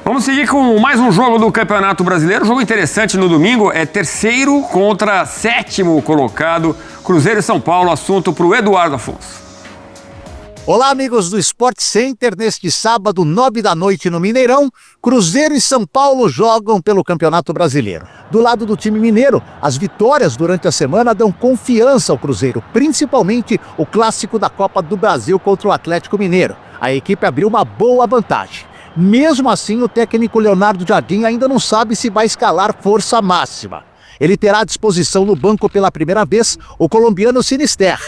Vamos seguir com mais um jogo do Campeonato Brasileiro. Jogo interessante no domingo, é terceiro contra sétimo colocado, Cruzeiro e São Paulo. Assunto para o Eduardo Afonso. Olá, amigos do Sport Center. Neste sábado, 9 da noite no Mineirão, Cruzeiro e São Paulo jogam pelo Campeonato Brasileiro. Do lado do time mineiro, as vitórias durante a semana dão confiança ao Cruzeiro, principalmente o clássico da Copa do Brasil contra o Atlético Mineiro. A equipe abriu uma boa vantagem. Mesmo assim, o técnico Leonardo Jardim ainda não sabe se vai escalar força máxima. Ele terá à disposição no banco pela primeira vez o colombiano Sinister,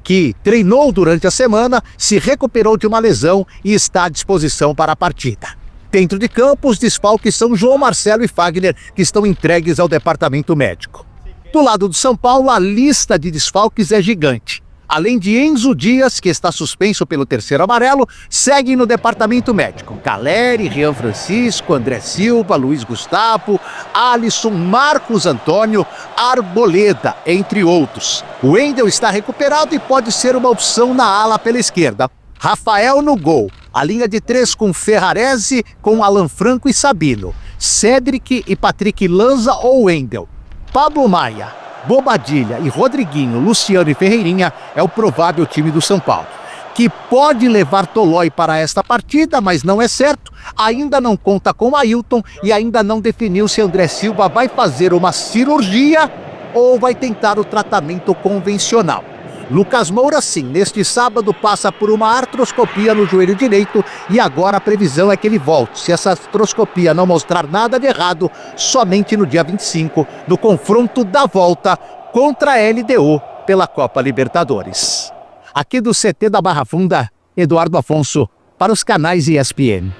que treinou durante a semana, se recuperou de uma lesão e está à disposição para a partida. Dentro de campo, os desfalques são João Marcelo e Fagner, que estão entregues ao departamento médico. Do lado do São Paulo, a lista de desfalques é gigante. Além de Enzo Dias, que está suspenso pelo terceiro amarelo, seguem no departamento médico Caleri, Rian Francisco, André Silva, Luiz Gustavo, Alisson, Marcos Antônio, Arboleda, entre outros. O Wendel está recuperado e pode ser uma opção na ala pela esquerda. Rafael no gol. A linha de três com Ferrarese, com Alan Franco e Sabino. Cédric e Patrick Lanza ou Wendel. Pablo Maia, Bobadilha e Rodriguinho, Luciano e Ferreirinha é o provável time do São Paulo, que pode levar Tolói para esta partida, mas não é certo. Ainda não conta com Ailton e ainda não definiu se André Silva vai fazer uma cirurgia ou vai tentar o tratamento convencional. Lucas Moura, sim, neste sábado passa por uma artroscopia no joelho direito e agora a previsão é que ele volte, se essa artroscopia não mostrar nada de errado, somente no dia 25, no confronto da volta contra a LDU pela Copa Libertadores. Aqui do CT da Barra Funda, Eduardo Afonso, para os canais ESPN.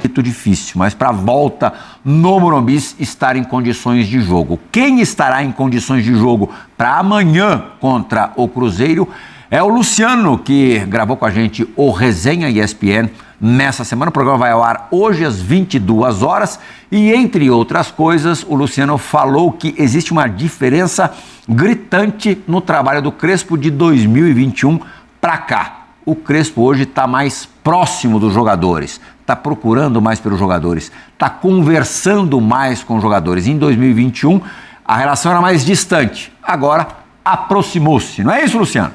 Muito difícil, mas para a volta no Morumbi estar em condições de jogo. Quem estará em condições de jogo para amanhã contra o Cruzeiro é o Luciano, que gravou com a gente o Resenha ESPN nessa semana. O programa vai ao ar hoje às 22 horas e, entre outras coisas, o Luciano falou que existe uma diferença gritante no trabalho do Crespo de 2021 para cá. O Crespo hoje está mais próximo dos jogadores, está procurando mais pelos jogadores, está conversando mais com os jogadores. Em 2021, a relação era mais distante, agora aproximou-se. Não é isso, Luciano?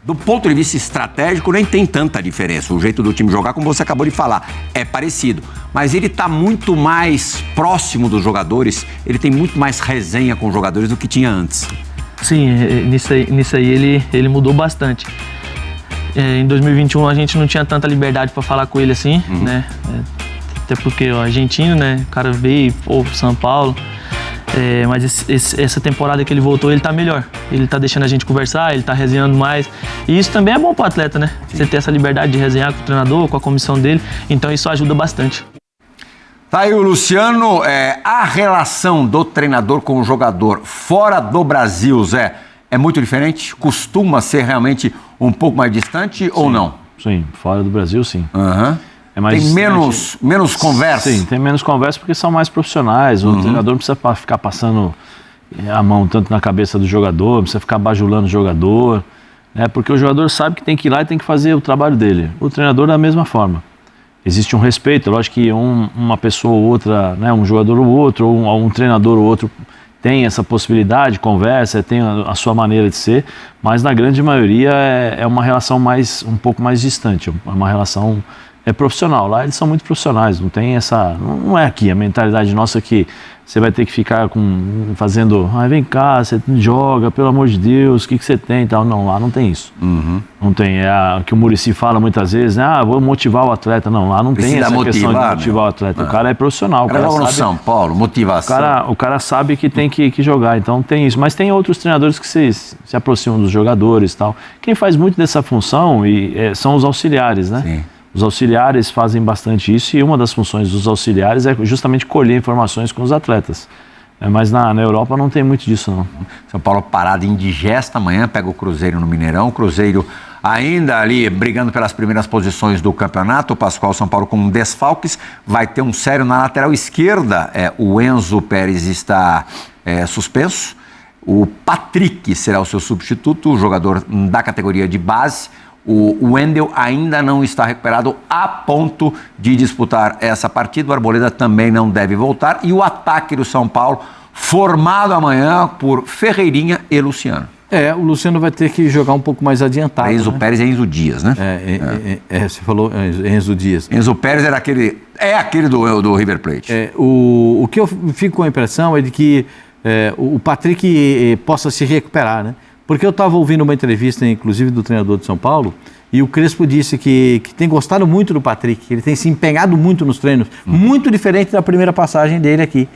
Do ponto de vista estratégico, nem tem tanta diferença. O jeito do time jogar, como você acabou de falar, é parecido. Mas ele está muito mais próximo dos jogadores, ele tem muito mais resenha com os jogadores do que tinha antes. Sim, nisso aí ele mudou bastante. Em 2021 a gente não tinha tanta liberdade para falar com ele assim, né? Até porque o argentino, né? O cara veio, São Paulo. Mas essa temporada que ele voltou, ele tá melhor. Ele tá deixando a gente conversar, ele tá resenhando mais. E isso também é bom pro atleta, né? Sim. Você ter essa liberdade de resenhar com o treinador, com a comissão dele. Então isso ajuda bastante. Tá aí o Luciano. A relação do treinador com o jogador fora do Brasil, Zé, é muito diferente? Costuma ser realmente um pouco mais distante ou não? Sim, fora do Brasil, sim. É mais tem menos conversa? Sim, tem menos conversa porque são mais profissionais. O treinador não precisa ficar passando a mão tanto na cabeça do jogador, não precisa ficar bajulando o jogador, né? Porque o jogador sabe que tem que ir lá e tem que fazer o trabalho dele. O treinador da mesma forma. Existe um respeito, lógico que uma pessoa ou outra, né, um jogador ou outro, ou um treinador ou outro, tem essa possibilidade, conversa, tem a sua maneira de ser, mas na grande maioria é uma relação um pouco mais distante, é uma relação profissional. Lá eles são muito profissionais, não tem essa, não é aqui a mentalidade nossa que você vai ter que ficar fazendo, vem cá, você joga, pelo amor de Deus, o que você tem e tal. Não, lá não tem isso. Não tem, o que o Muricy fala muitas vezes, né? Vou motivar o atleta. Não, lá não tem essa questão de motivar o atleta. O cara é profissional. O cara sabe, no São Paulo, motivação. O cara sabe que tem que jogar, então tem isso. Mas tem outros treinadores que se aproximam dos jogadores e tal. Quem faz muito dessa função são os auxiliares, né? Sim. Os auxiliares fazem bastante isso e uma das funções dos auxiliares é justamente colher informações com os atletas. Mas na Europa não tem muito disso, não. São Paulo parada indigesta, amanhã pega o Cruzeiro no Mineirão. O Cruzeiro ainda ali brigando pelas primeiras posições do campeonato. O Pascoal São Paulo com desfalques. Vai ter um sério na lateral esquerda. O Enzo Pérez está suspenso. O Patrick será o seu substituto, o jogador da categoria de base. O Wendel ainda não está recuperado a ponto de disputar essa partida. O Arboleda também não deve voltar. E o ataque do São Paulo, formado amanhã por Ferreirinha e Luciano. O Luciano vai ter que jogar um pouco mais adiantado. Enzo Pérez e Enzo Dias, né? Você falou Enzo Dias. Enzo Pérez era aquele do River Plate. O que eu fico com a impressão é de que o Patrick possa se recuperar, né? Porque eu estava ouvindo uma entrevista, inclusive, do treinador de São Paulo, e o Crespo disse que tem gostado muito do Patrick, que ele tem se empenhado muito nos treinos, muito diferente da primeira passagem dele aqui.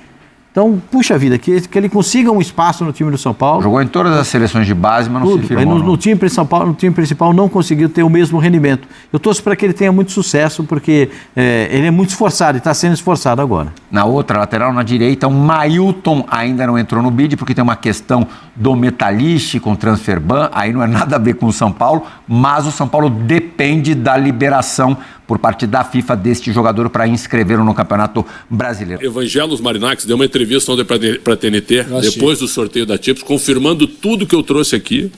Então, puxa vida, que ele consiga um espaço no time do São Paulo. Jogou em todas as seleções de base, mas não se firmou. No time principal não conseguiu ter o mesmo rendimento. Eu torço para que ele tenha muito sucesso, porque ele é muito esforçado e está sendo esforçado agora. Na outra lateral, na direita, o Mailton ainda não entrou no bid, porque tem uma questão do Metalist com o Transferban, aí não é nada a ver com o São Paulo, mas o São Paulo depende da liberação por parte da FIFA deste jogador para inscrevê-lo no Campeonato Brasileiro. Evangelos Marinax deu uma entrevista ontem para a TNT, depois do sorteio da Champions, confirmando tudo que eu trouxe aqui,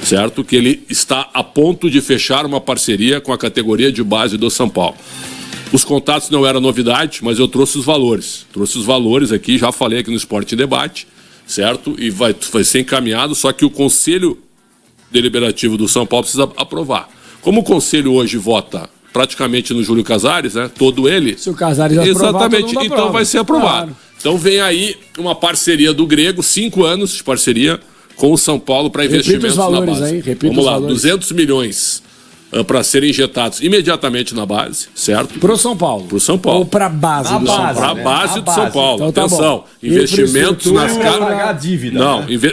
certo? Que ele está a ponto de fechar uma parceria com a categoria de base do São Paulo. Os contatos não eram novidade, mas eu trouxe os valores. Trouxe os valores aqui, já falei aqui no Esporte em Debate, certo? E vai ser encaminhado, só que o Conselho Deliberativo do São Paulo precisa aprovar. Como o Conselho hoje vota praticamente no Júlio Casares, né? Todo ele. Se o Casares aprovar, exatamente, então vai ser aprovado. Claro. Então vem aí uma parceria do Grego, 5 anos de parceria com o São Paulo para investimentos na base. Vamos lá, 200 milhões para serem injetados imediatamente na base, certo? Pro São Paulo. Pro São Paulo. Ou para base do São Paulo. Para a base do São Paulo. Então, tá atenção, bom. Investimentos nas para pagar a dívida.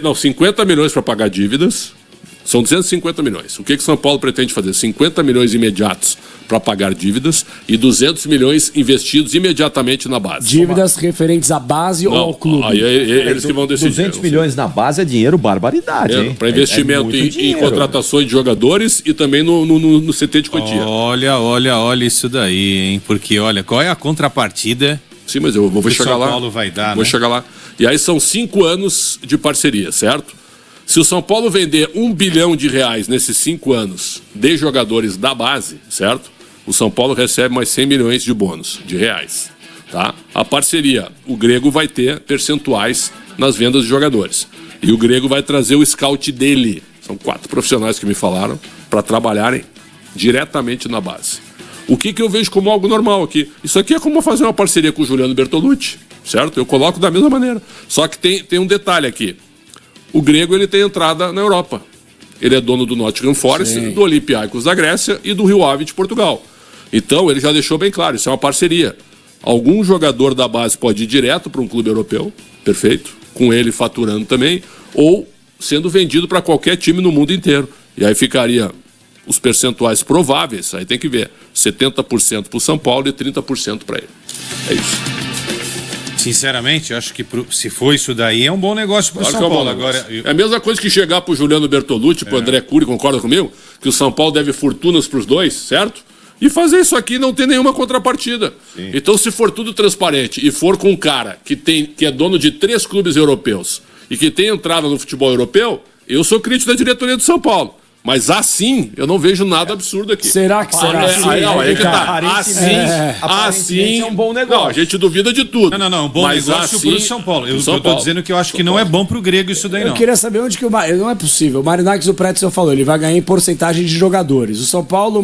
Não, 50 milhões para pagar dívidas. São 250 milhões. O que São Paulo pretende fazer? 50 milhões imediatos para pagar dívidas e 200 milhões investidos imediatamente na base. Dívidas referentes à base ou ao clube? Aí eles que vão decidir. 200 milhões na base é dinheiro barbaridade, hein? Para investimento em contratações de jogadores e também no CT de Cotia. Olha isso daí, hein? Porque, olha, qual é a contrapartida? Sim, mas eu vou chegar lá. São Paulo vai dar, Vou chegar lá. E aí são 5 anos de parceria, certo? Se o São Paulo vender R$1 bilhão nesses 5 anos de jogadores da base, certo? O São Paulo recebe mais 100 milhões de bônus, de reais. Tá? A parceria, o Grego vai ter percentuais nas vendas de jogadores. E o Grego vai trazer o scout dele. São 4 profissionais que me falaram para trabalharem diretamente na base. O que eu vejo como algo normal aqui? Isso aqui é como fazer uma parceria com o Juliano Bertolucci, certo? Eu coloco da mesma maneira. Só que tem um detalhe aqui. O Grego ele tem entrada na Europa. Ele é dono do Nottingham Forest, do Olympiacos da Grécia e do Rio Ave de Portugal. Então ele já deixou bem claro, isso é uma parceria. Algum jogador da base pode ir direto para um clube europeu, perfeito, com ele faturando também, ou sendo vendido para qualquer time no mundo inteiro. E aí ficaria os percentuais prováveis, aí tem que ver, 70% para o São Paulo e 30% para ele. É isso. Sinceramente, eu acho que se for isso daí, é um bom negócio para o São Paulo. Agora, É a mesma coisa que chegar para o Juliano Bertolucci, para o André Cury, concorda comigo? Que o São Paulo deve fortunas para os dois, certo? E fazer isso aqui não tem nenhuma contrapartida. Sim. Então, se for tudo transparente e for com um cara que é dono de 3 clubes europeus e que tem entrada no futebol europeu, eu sou crítico da diretoria do São Paulo. Mas assim, eu não vejo nada absurdo aqui. Será que será? Aí que tá. Assim é um bom negócio. Não, a gente duvida de tudo. Não, um bom negócio assim, pro São Paulo. Eu tô dizendo que eu acho que não é bom pro Grego isso daí, não. Eu queria saber onde que não é possível. O Marinax, o Pretzel falou, ele vai ganhar em porcentagem de jogadores. O São Paulo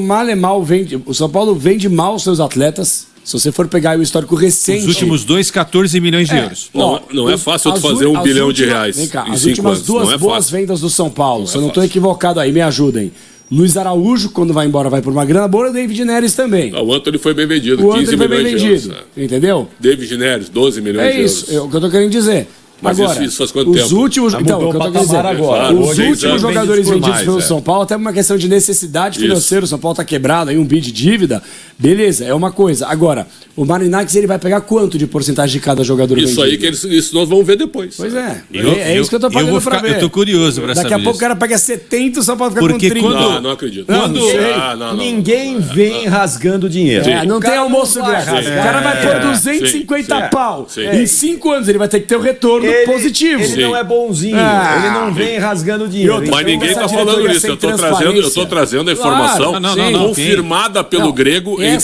vende mal seus atletas. Se você for pegar o histórico recente... Os últimos 14 milhões de euros. Não é fácil tu fazer R$1 bilhão Vem cá, as últimas 2 boas vendas do São Paulo, se eu não estou equivocado aí, me ajudem. Luiz Araújo, quando vai embora, vai por uma grana boa, e o David Neres também. O Anthony foi bem vendido, o 15 Anthony foi milhões bem de vendido, euros. entendeu? David Neres, 12 milhões de euros. É isso, o que eu estou querendo dizer. Mas agora, isso faz quanto tempo? Os últimos, então, o que eu tô querendo dizer, agora. os últimos jogadores vendidos pelo São Paulo, até por uma questão de necessidade financeira, o São Paulo tá quebrado, aí um bid de dívida, Beleza, é uma coisa. Agora, o Marinakis ele vai pegar quanto de porcentagem de cada jogador Isso aí, isso nós vamos ver depois. Pois é. É isso que eu tô pagando pra ver. Eu tô curioso pra saber. Daqui a pouco o cara pega 70 só pra ficar com 30. Não acredito. Ninguém vem rasgando dinheiro. Não tem almoço grátis. O cara vai pôr 250 pau. Em 5 anos ele vai ter que ter um retorno positivo. Ele não é bonzinho. Ele não vem rasgando dinheiro. Mas ninguém tá falando isso. Eu tô trazendo a informação confirmada pelo Grego em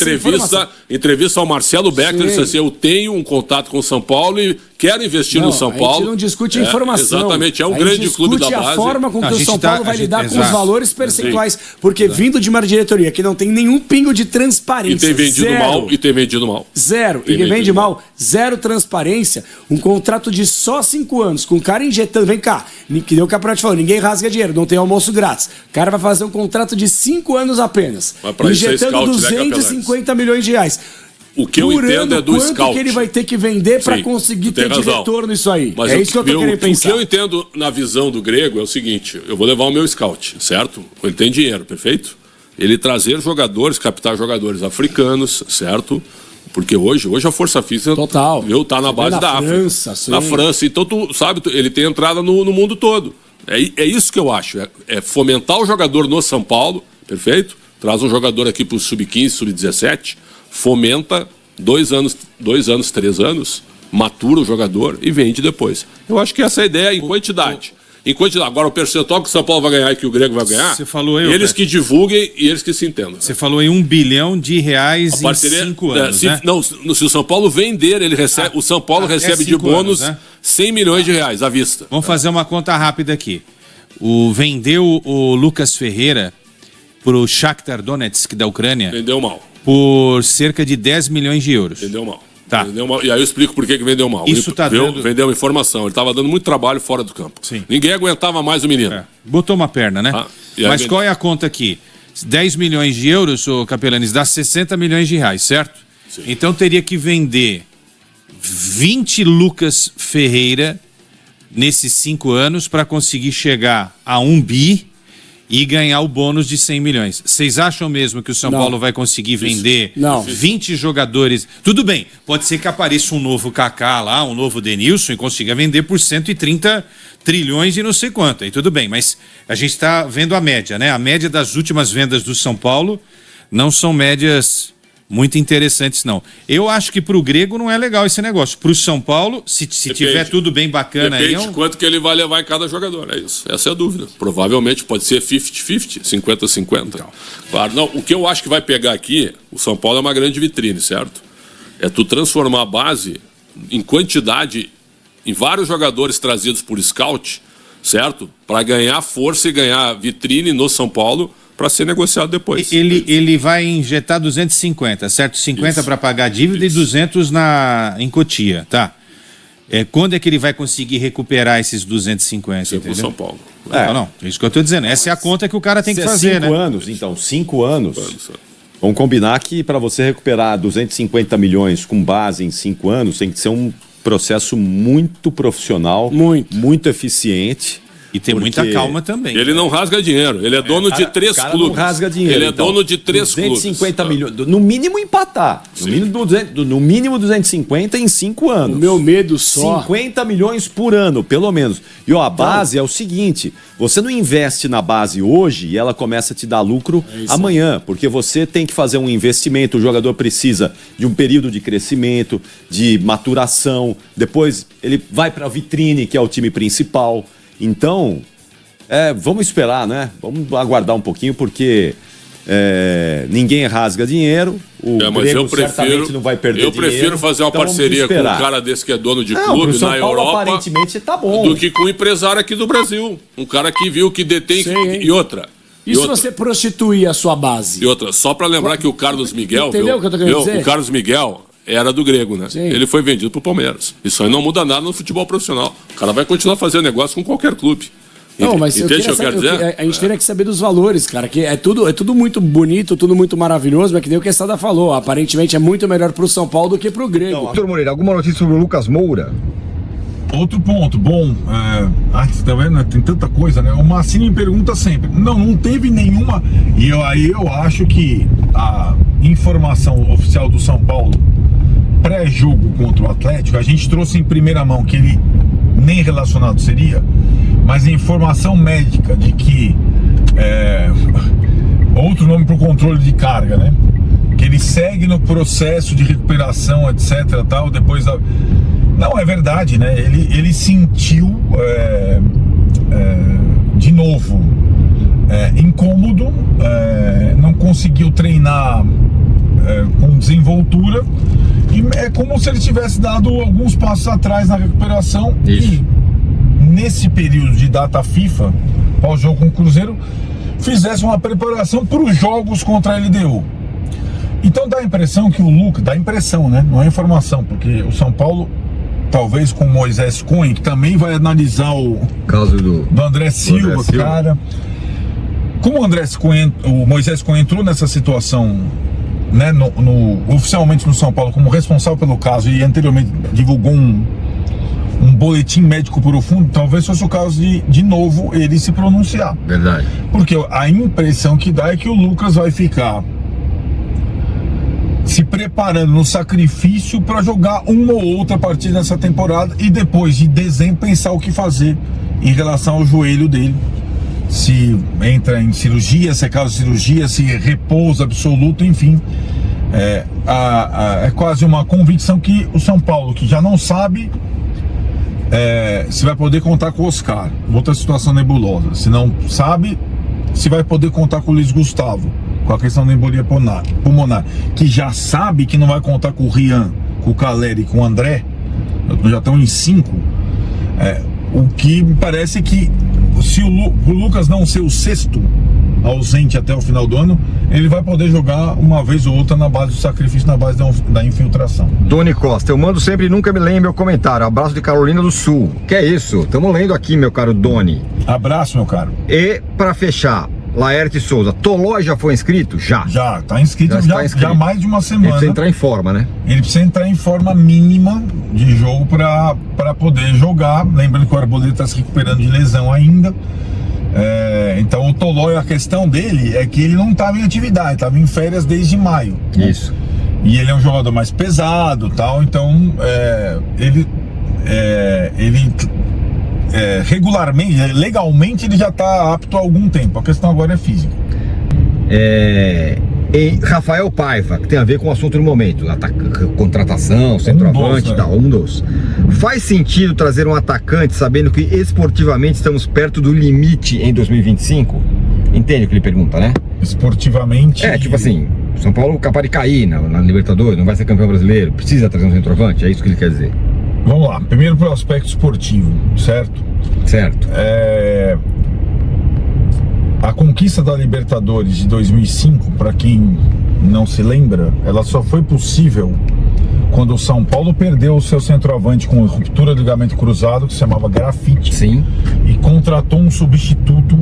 entrevista ao Marcelo Beckler. Disse assim, eu tenho um contato com o São Paulo e quero investir no São Paulo. A gente não discute a informação. Exatamente, é um grande clube da base. A forma com que o São Paulo vai lidar com os valores percentuais. Porque vindo de uma diretoria que não tem nenhum pingo de transparência. E tem vendido mal. Zero. E vende mal. Zero transparência. Um contrato de só 5 anos, com o cara injetando. Vem cá, que deu o Caprati falou, ninguém rasga dinheiro, não tem almoço grátis. O cara vai fazer um contrato de 5 anos apenas. Injetando 250 milhões de reais. O que eu entendo é do scout. Quanto que ele vai ter que vender para conseguir ter de retorno isso aí? Mas isso que eu tô querendo pensar. O que eu entendo na visão do Grego é o seguinte, eu vou levar o meu scout, certo? Ele tem dinheiro, perfeito? Ele trazer jogadores, captar jogadores africanos, certo? Porque hoje a força física tá na base da África. Na França. Então, tu sabe, ele tem entrada no mundo todo. É isso que eu acho. É fomentar o jogador no São Paulo, perfeito? Traz um jogador aqui pro sub-15, sub-17, fomenta 2 anos, 3 anos, matura o jogador e vende depois. Eu acho que essa é a ideia em quantidade. Agora, o percentual que o São Paulo vai ganhar e que o Grego vai ganhar, você falou aí, eles que divulguem e eles que se entendam. Você falou aí R$1 bilhão em 5 anos, né? Se o São Paulo vender, ele recebe, o São Paulo recebe de bônus 100 milhões de reais à vista. Vamos fazer uma conta rápida aqui. Vendeu o Lucas Ferreira pro Shakhtar Donetsk da Ucrânia. Vendeu mal. Por cerca de 10 milhões de euros. Vendeu mal. Tá. Vendeu mal. E aí eu explico por que vendeu mal. Vendeu informação. Ele estava dando muito trabalho fora do campo. Sim. Ninguém aguentava mais o menino. Botou uma perna, né? Mas qual é a conta aqui? 10 milhões de euros, ô Capelanes, dá 60 milhões de reais, certo? Sim. Então teria que vender 20 Lucas Ferreira nesses 5 anos para conseguir chegar a 1 bi e ganhar o bônus de 100 milhões. Vocês acham mesmo que o São Paulo vai conseguir vender 20 jogadores? Tudo bem, pode ser que apareça um novo Kaká lá, um novo Denilson e consiga vender por 130 trilhões e não sei quanto. Aí tudo bem, mas a gente está vendo a média, né? A média das últimas vendas do São Paulo não são médias muito interessantes, não. Eu acho que para o Grego não é legal esse negócio. Para o São Paulo, se tiver tudo bem bacana... Depende de quanto que ele vai levar em cada jogador, é isso. Essa é a dúvida. Provavelmente pode ser 50-50, 50-50. Claro, não, o que eu acho que vai pegar aqui, o São Paulo é uma grande vitrine, certo? É tu transformar a base em quantidade, em vários jogadores trazidos por scout, certo? Para ganhar força e ganhar vitrine no São Paulo, para ser negociado depois. Ele vai injetar 250, certo? 50 para pagar a dívida e 200 em Cotia, tá? Quando é que ele vai conseguir recuperar esses 250, entendeu? São Paulo. Não, é isso que eu estou dizendo. Essa é a conta que o cara tem que fazer, né? 5 anos, então, 5 anos. Vamos combinar que para você recuperar 250 milhões com base em 5 anos, tem que ser um processo muito profissional, muito eficiente. E tem muita calma também. Ele não rasga dinheiro. Ele é dono de 3 clubes. Não rasga dinheiro. Ele é dono de 3 clubes. 250 milhões. No mínimo empatar. No mínimo 250 em 5 anos. O meu medo só. 50 milhões por ano, pelo menos. E a base é o seguinte: você não investe na base hoje e ela começa a te dar lucro amanhã. Porque você tem que fazer um investimento. O jogador precisa de um período de crescimento, de maturação. Depois ele vai para a vitrine, que é o time principal. Então, vamos esperar, né? Vamos aguardar um pouquinho, porque ninguém rasga dinheiro. O Grego certamente não vai perder dinheiro. Eu prefiro fazer uma parceria com um cara desse que é dono de clube na Europa, aparentemente tá bom, do que com um empresário aqui do Brasil. Um cara que viu que detém... E outra... E se você prostituir a sua base? E outra, só para lembrar que o Carlos Miguel... Entendeu o que eu tô querendo dizer? O Carlos Miguel... era do Grego, né? Sim. Ele foi vendido pro Palmeiras. Isso aí não muda nada no futebol profissional. O cara vai continuar fazendo negócio com qualquer clube. Não, mas entende o que eu quero dizer? A gente teria que saber dos valores, cara. Que é tudo muito bonito, tudo muito maravilhoso, mas que nem o que a Sada falou. Aparentemente é muito melhor pro São Paulo do que pro Grego. Doutor Moreira, alguma notícia sobre o Lucas Moura? Outro ponto, bom, você tá vendo, né? Tem tanta coisa, né? O Massini me pergunta sempre, não teve nenhuma, e aí eu acho que a informação oficial do São Paulo pré-jogo contra o Atlético, a gente trouxe em primeira mão que ele nem relacionado seria, mas a informação médica de que outro nome para o controle de carga, né? Que ele segue no processo de recuperação, etc, tal, depois da... Não, é verdade, né? Ele sentiu de novo incômodo, não conseguiu treinar com desenvoltura, e é como se ele tivesse dado alguns passos atrás na recuperação. Isso. E nesse período de data FIFA, pós-jogo com o Cruzeiro, fizesse uma preparação para os jogos contra a LDU. Então dá a impressão que o Lucas, dá a impressão, né? Não é informação, porque o São Paulo, talvez com o Moisés Cunha, que também vai analisar o caso do André Silva, cara. Como o Moisés Cunha entrou nessa situação, né, oficialmente no São Paulo como responsável pelo caso e anteriormente divulgou um boletim médico profundo, talvez fosse o caso de novo ele se pronunciar. Verdade. Porque a impressão que dá é que o Lucas vai ficar se preparando no sacrifício para jogar uma ou outra partida nessa temporada e depois de dezembro pensar o que fazer em relação ao joelho dele. Se entra em cirurgia, se é caso de cirurgia, se repouso absoluto, enfim. É quase uma convicção que o São Paulo, que já não sabe se vai poder contar com o Oscar, outra situação nebulosa. Se não sabe se vai poder contar com o Luiz Gustavo, com a questão da embolia pulmonar, que já sabe que não vai contar com o Rian, com o Caleri e com o André, já estão em 5. O que me parece que se o Lucas não ser o sexto ausente até o final do ano, ele vai poder jogar uma vez ou outra na base do sacrifício, na base da infiltração. Doni Costa, eu mando sempre e nunca me lembro meu comentário. Abraço de Carolina do Sul. Que é isso? Estamos lendo aqui, meu caro Doni. Abraço, meu caro. E para fechar, Laerte Souza, Tolói já foi inscrito? Já. Já, tá inscrito já há mais de uma semana. Ele precisa entrar em forma, né? Ele precisa entrar em forma mínima de jogo para poder jogar. Lembrando que o Arboleda está se recuperando de lesão ainda. Então o Tolói, a questão dele é que ele não estava em atividade, estava em férias desde maio. Isso. E ele é um jogador mais pesado, tal. Então ele regularmente, legalmente, ele já está apto há algum tempo. A questão agora é física. E Rafael Paiva, que tem a ver com o assunto do momento, contratação, centroavante e tal, Faz sentido trazer um atacante sabendo que esportivamente estamos perto do limite em 2025? Entende o que ele pergunta, né? Esportivamente... tipo assim, São Paulo capaz de cair na Libertadores, não vai ser campeão brasileiro, precisa trazer um centroavante, é isso que ele quer dizer. Vamos lá, primeiro pro aspecto esportivo, certo? Certo. A conquista da Libertadores de 2005, para quem não se lembra, ela só foi possível quando o São Paulo perdeu o seu centroavante com ruptura de ligamento cruzado, que se chamava Grafite. Sim. E contratou um substituto,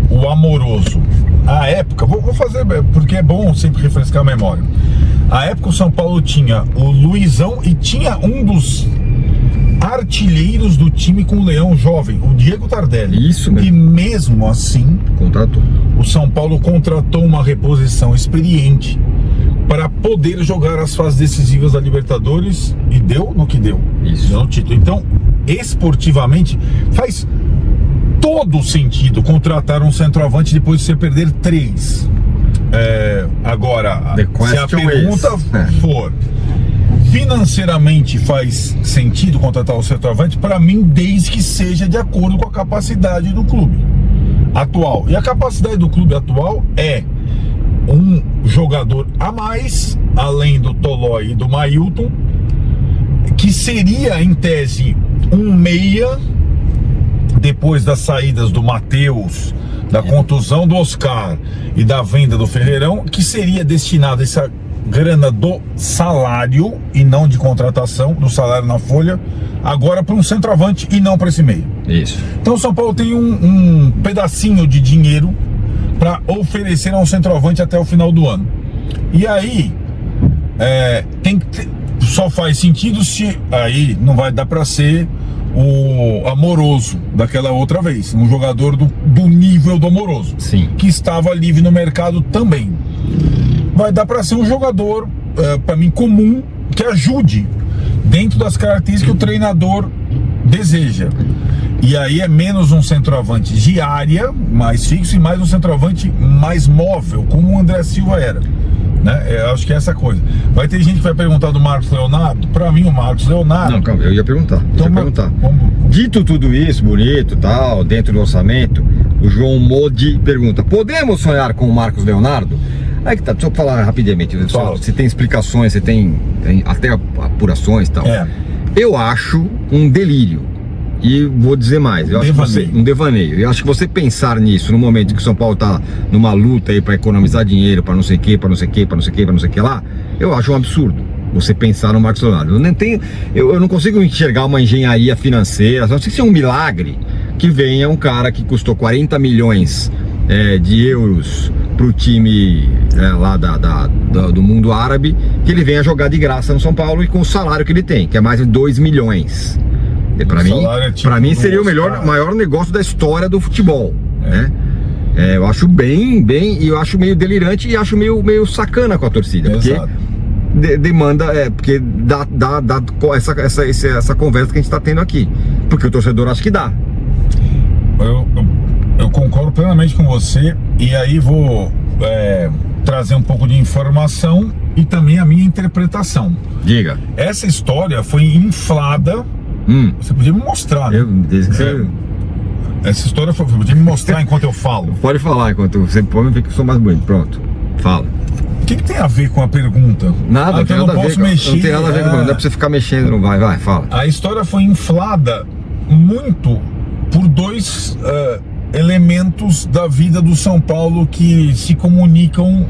o Amoroso. À época, vou fazer, porque é bom sempre refrescar a memória. À época o São Paulo tinha o Luizão e tinha um dos artilheiros do time com o Leão jovem, o Diego Tardelli. Isso mesmo. E mesmo assim, contratou. O São Paulo contratou uma reposição experiente para poder jogar as fases decisivas da Libertadores e deu no que deu. Isso. Deu no título. Então, esportivamente, faz todo sentido contratar um centroavante depois de você perder 3. Agora, se a pergunta for financeiramente faz sentido contratar o centroavante, para mim, desde que seja de acordo com a capacidade do clube atual. E a capacidade do clube atual é um jogador a mais, além do Tolói e do Mailton, que seria, em tese, um meia, depois das saídas do Matheus, da contusão do Oscar e da venda do Ferreirão, que seria destinado a essa grana do salário e não de contratação, do salário na folha, agora para um centroavante e não para esse meio. Isso. Então o São Paulo tem um pedacinho de dinheiro para oferecer a um centroavante até o final do ano. E aí só faz sentido se aí não vai dar para ser o Amoroso daquela outra vez, um jogador do nível do Amoroso, Sim. que estava livre no mercado também. Vai dar para ser um jogador, para mim, comum, que ajude dentro das características que o treinador deseja. E aí é menos um centroavante de área, mais fixo, e mais um centroavante mais móvel, como o André Silva era. Né? Eu acho que é essa coisa. Vai ter gente que vai perguntar do Marcos Leonardo. Para mim, o Marcos Leonardo... Não, calma, eu ia perguntar. Dito tudo isso, bonito, tal, dentro do orçamento, o João Modi pergunta: podemos sonhar com o Marcos Leonardo? Aí que tá, deixa eu falar rapidamente. Se tem explicações, se tem até apurações e tal. Eu acho um delírio. E vou dizer mais, eu acho que um devaneio. Eu acho que você pensar nisso no momento que o São Paulo tá numa luta aí para economizar dinheiro, para não sei o que, para não sei o que, para não sei o que, para não sei o que lá, eu acho um absurdo você pensar no Marcos Leonardo. Eu não consigo enxergar uma engenharia financeira, só se é um milagre que venha um cara que custou 40 milhões de euros pro time lá do mundo árabe, que ele venha jogar de graça no São Paulo e com o salário que ele tem, que é mais de 2 milhões. Para mim seria o maior negócio da história do futebol, né? Eu acho bem, e eu acho meio delirante e acho meio sacana com a torcida, porque demanda, porque dá essa conversa que a gente está tendo aqui, porque o torcedor acha que dá. Eu concordo plenamente com você, e aí vou trazer um pouco de informação e também a minha interpretação. Diga. Essa história foi inflada. Você podia me mostrar, né? Essa história você podia me mostrar enquanto eu falo. Pode falar enquanto você pode ver que eu sou mais bonito. Pronto, fala. O que tem a ver com a pergunta? Nada, não tem nada a ver. Não tem nada a ver com. Não dá pra você ficar mexendo, não vai, fala. A história foi inflada muito por dois elementos da vida do São Paulo que se comunicam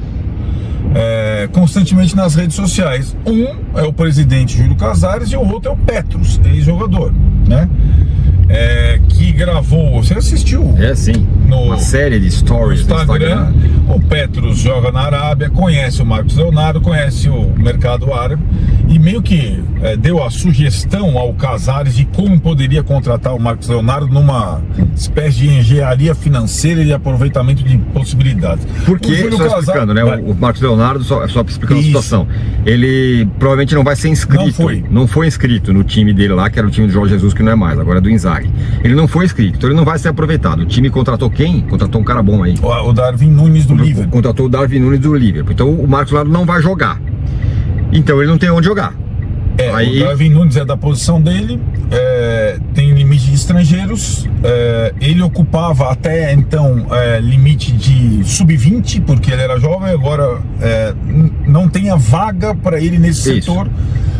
constantemente nas redes sociais. Um é o presidente Júlio Casares e o outro é o Petros, ex-jogador, né? Que gravou, você assistiu? Sim, uma série de stories no Instagram. O Petros joga na Arábia, conhece o Marcos Leonardo, conhece o mercado árabe e meio que deu a sugestão ao Casares de como poderia contratar o Marcos Leonardo numa espécie de engenharia financeira e de aproveitamento de possibilidades. Porque, só explicando, né? O Marcos Leonardo, só explicando a situação, ele provavelmente não vai ser inscrito. Não foi inscrito no time dele lá, que era o time do Jorge Jesus, que não é mais, agora é do Inzaghi. Ele não foi inscrito, então ele não vai ser aproveitado. O time contratou quem? Contratou um cara bom aí. O Darwin Nunes do Liverpool. Contratou o Darwin Nunes do Liverpool. Então o Marcos Leonardo não vai jogar. Então ele não tem onde jogar. O Darwin Nunes é da posição dele, tem limite de estrangeiros, ele ocupava até então limite de sub-20, porque ele era jovem, agora não tem a vaga para ele nesse setor.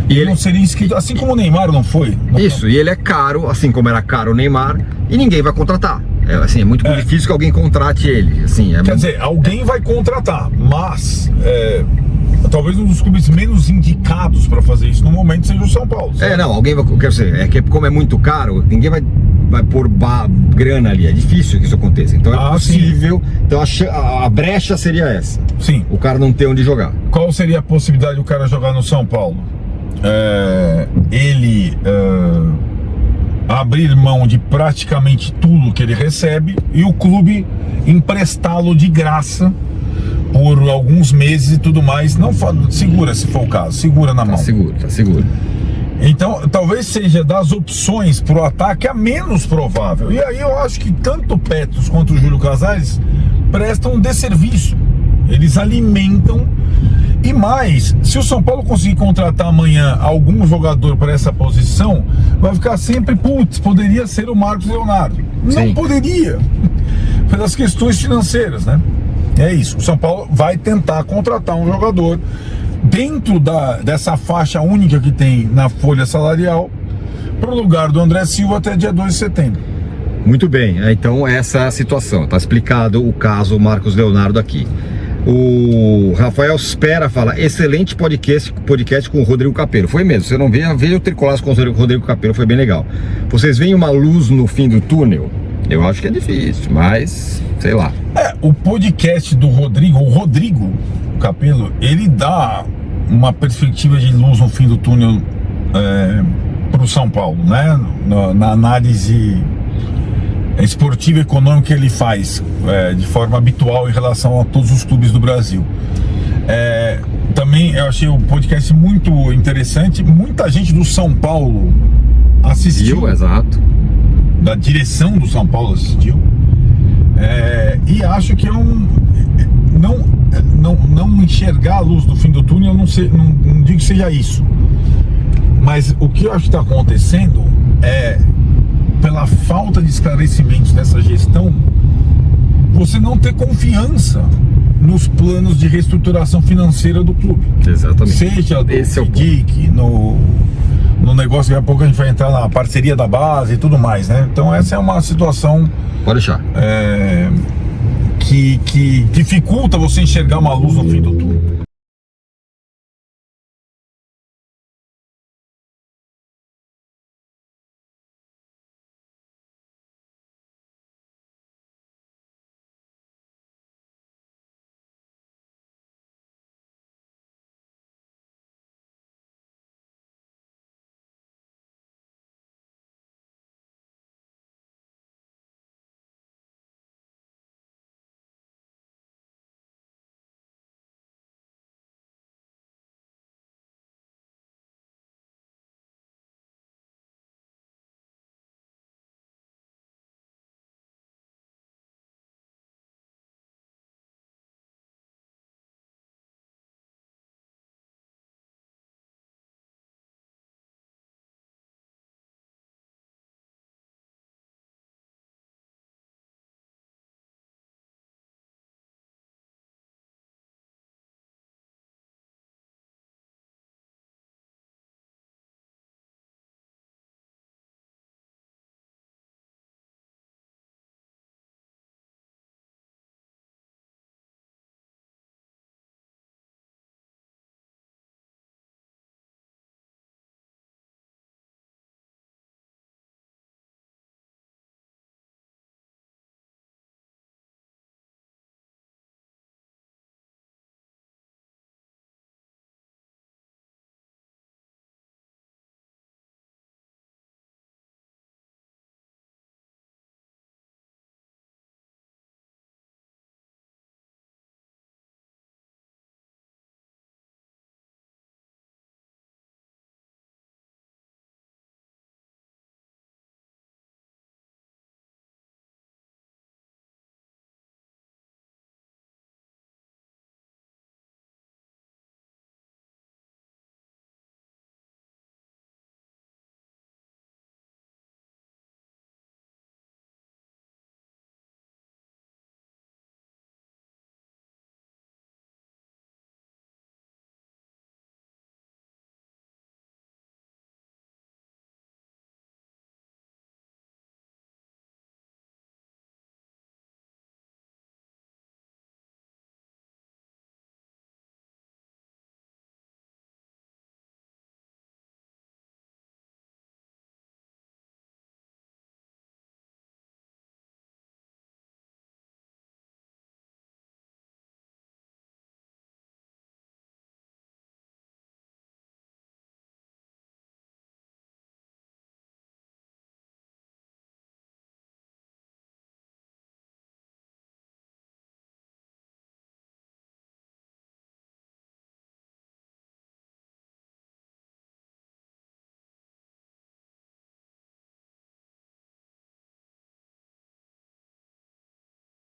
E ele não seria inscrito, assim como o Neymar não foi. E ele é caro, assim como era caro o Neymar, e ninguém vai contratar. É muito difícil que alguém contrate ele. Assim, Quer dizer, alguém vai contratar, mas talvez um dos clubes menos indicados para fazer isso no momento seja o São Paulo. Alguém vai. Quer dizer, que como é muito caro, ninguém vai pôr grana ali. É difícil que isso aconteça. Então é possível. Sim. Então a brecha seria essa. Sim. O cara não tem onde jogar. Qual seria a possibilidade do cara jogar no São Paulo? Ele abrir mão de praticamente tudo que ele recebe e o clube emprestá-lo de graça por alguns meses e tudo mais. Não segura, se for o caso, segura na mão. Tá seguro. Então, talvez seja das opções pro ataque a menos provável. E aí eu acho que tanto o Petros quanto o Júlio Casares prestam um desserviço. Eles alimentam. E mais, se o São Paulo conseguir contratar amanhã algum jogador para essa posição, vai ficar sempre, poderia ser o Marcos Leonardo. Sim. Não poderia, pelas questões financeiras, né? É isso, o São Paulo vai tentar contratar um jogador dentro dessa faixa única que tem na folha salarial, para o lugar do André Silva até dia 2 de setembro. Muito bem, então essa é a situação, está explicado o caso Marcos Leonardo aqui. O Rafael Spera fala: excelente podcast com o Rodrigo Capello. Foi mesmo, você não veio o Tricolaço com o Rodrigo Capello, foi bem legal. Vocês veem uma luz no fim do túnel? Eu acho que é difícil, mas sei lá. O podcast do Rodrigo, o Rodrigo Capello, ele dá uma perspectiva de luz no fim do túnel para o São Paulo, né? Na análise esportiva e econômica que ele faz de forma habitual em relação a todos os clubes do Brasil. Também eu achei o podcast muito interessante. Muita gente do São Paulo assistiu. Exato. Da direção do São Paulo assistiu. E acho que não enxergar a luz do fim do túnel, não digo que seja isso. Mas o que eu acho que está acontecendo pela falta de esclarecimentos dessa gestão, você não ter confiança nos planos de reestruturação financeira do clube. Exatamente. Seja do FDIC, no negócio, daqui a pouco a gente vai entrar na parceria da base e tudo mais, né? Então essa é uma situação... Pode deixar. Que dificulta você enxergar uma luz no fim do túnel.